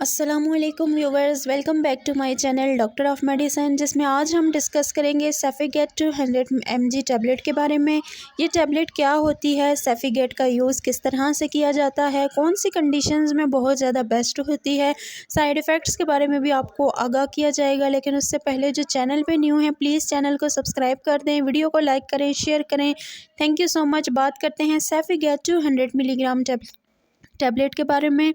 अस्सलामुअलैकुम viewers, welcome back to my channel doctor of medicine, जिसमें आज हम डिस्कस करेंगे सेफिगेट 200 mg टैबलेट के बारे में। ये टैबलेट क्या होती है, सेफिगेट का यूज़ किस तरह से किया जाता है, कौन सी कंडीशंस में बहुत ज़्यादा बेस्ट होती है, साइड इफ़ेक्ट्स के बारे में भी आपको आगाह किया जाएगा। लेकिन उससे पहले जो चैनल पर न्यू है प्लीज़ चैनल को सब्सक्राइब कर दें, वीडियो को लाइक करें, शेयर करें। Thank you so much. बात करते हैं सेफिगेट 200 मिलीग्राम टैबलेट के बारे में।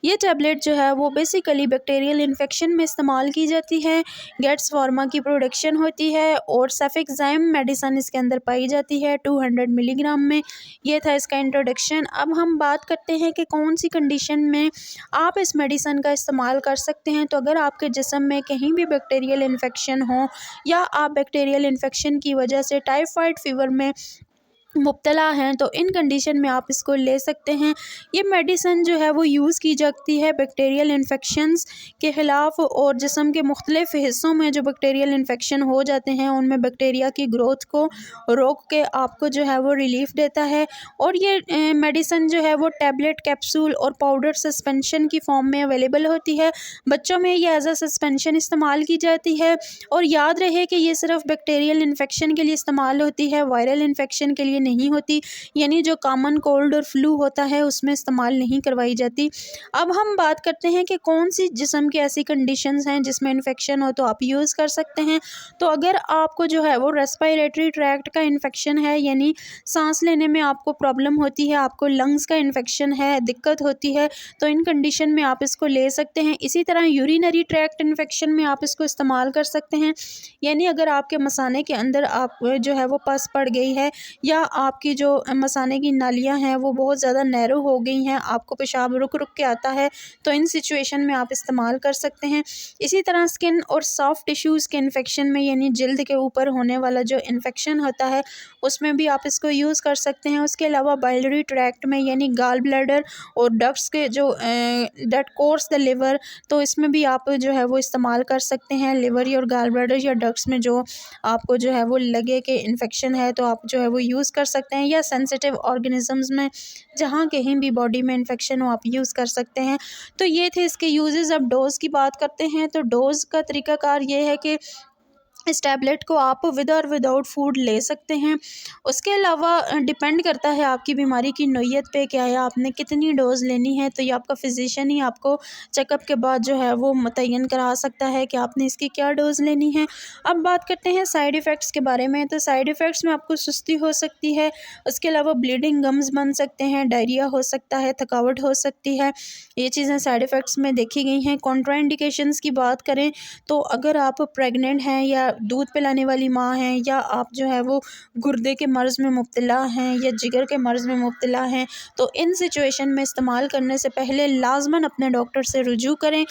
ये टैबलेट जो है वो बेसिकली बैक्टीरियल इन्फेक्शन में इस्तेमाल की जाती है। गेट्स फार्मा की प्रोडक्शन होती है और सेफिक्साइम मेडिसिन इसके अंदर पाई जाती है 200 मिलीग्राम में। ये था इसका इंट्रोडक्शन। अब हम बात करते हैं कि कौन सी कंडीशन में आप इस मेडिसिन का इस्तेमाल कर सकते हैं। तो अगर आपके जिस्म में कहीं भी बैक्टीरियल इन्फेक्शन हो या आप बैक्टीरियल इन्फेक्शन की वजह से टाइफाइड फीवर में मुब्तला हैं तो इन कंडीशन में आप इसको ले सकते हैं। ये मेडिसिन जो है वो यूज़ की जाती है बैक्टीरियल इन्फेक्शंस के ख़िलाफ़, और जिस्म के मुख्तलिफ हिस्सों में जो बैक्टीरियल इन्फेक्शन हो जाते हैं उनमें बैक्टीरिया की ग्रोथ को रोक के आपको जो है वो रिलीफ देता है। और ये मेडिसिन जो है वो टैबलेट, कैप्सूल और पाउडर सस्पेंशन की फॉर्म में अवेलेबल होती है। बच्चों में ये एज अ सस्पेंशन इस्तेमाल की जाती है। और याद रहे कि ये सिर्फ बैक्टीरियल इन्फेक्शन के लिए इस्तेमाल होती है, वायरल इन्फेक्शन के लिए नहीं होती, यानी जो कॉमन कोल्ड और फ्लू होता है उसमें इस्तेमाल नहीं करवाई जाती। अब हम बात करते हैं कि कौन सी जिस्म की ऐसी कंडीशंस हैं जिसमें इन्फेक्शन हो तो आप यूज़ कर सकते हैं। तो अगर आपको जो है वो रेस्पिरेटरी ट्रैक्ट का इन्फेक्शन है, यानी सांस लेने में आपको प्रॉब्लम होती है, आपको लंग्स का इन्फेक्शन है, दिक्कत होती है, तो इन कंडीशन में आप इसको ले सकते हैं। इसी तरह यूरिनरी ट्रैक्ट इन्फेक्शन में आप इसको इस्तेमाल कर सकते हैं, यानी अगर आपके मसाने के अंदर आप जो है वो पस पड़ गई है या आपकी जो मसाने की नालियां हैं वो बहुत ज़्यादा नैरो हो गई हैं, आपको पेशाब रुक रुक के आता है, तो इन सिचुएशन में आप इस्तेमाल कर सकते हैं। इसी तरह स्किन और सॉफ्ट टिश्यूज़ के इन्फेक्शन में, यानी जल्द के ऊपर होने वाला जो इन्फेक्शन होता है उसमें भी आप इसको यूज़ कर सकते हैं। उसके अलावा बाइलरी ट्रैक्ट में, यानी गाल ब्लैडर और डक्ट्स के जो डेट कोर्स द लिवर, तो इसमें भी आप जो है वो इस्तेमाल कर सकते हैं। लिवर और गाल ब्लैडर या डक्ट्स में जो आपको जो है वो लगे कि इन्फेक्शन है तो आप जो है वो यूज़ कर सकते हैं, या सेंसिटिव ऑर्गेनिजम्स में जहाँ कहीं भी बॉडी में इन्फेक्शन हो आप यूज़ कर सकते हैं। तो ये थे इसके यूजेस। अब डोज़ की बात करते हैं। तो डोज़ का तरीकाकार ये है कि इस टैबलेट को आप विद और विदाउट फूड ले सकते हैं। उसके अलावा डिपेंड करता है आपकी बीमारी की नोयत पे क्या है, आपने कितनी डोज़ लेनी है, तो ये आपका फिजिशियन ही आपको चेकअप के बाद जो है वो मुतय्यन करा सकता है कि आपने इसकी क्या डोज़ लेनी है। अब बात करते हैं साइड इफ़ेक्ट्स के बारे में। तो साइड इफ़ेक्ट्स में आपको सुस्ती हो सकती है, उसके अलावा ब्लीडिंग गम्स बन सकते हैं, डायरिया हो सकता है, थकावट हो सकती है। ये चीज़ें साइड इफ़ेक्ट्स में देखी गई हैं। कॉन्ट्राइंडिकेशंस की बात करें तो अगर आप प्रेग्नेंट हैं या दूध पिलाने वाली माँ हैं, या आप जो है वो गुर्दे के मर्ज़ में मुब्तला हैं या जिगर के मर्ज़ में मुब्तला हैं, तो इन सिचुएशन में इस्तेमाल करने से पहले लाज़मन अपने डॉक्टर से रुजू करें।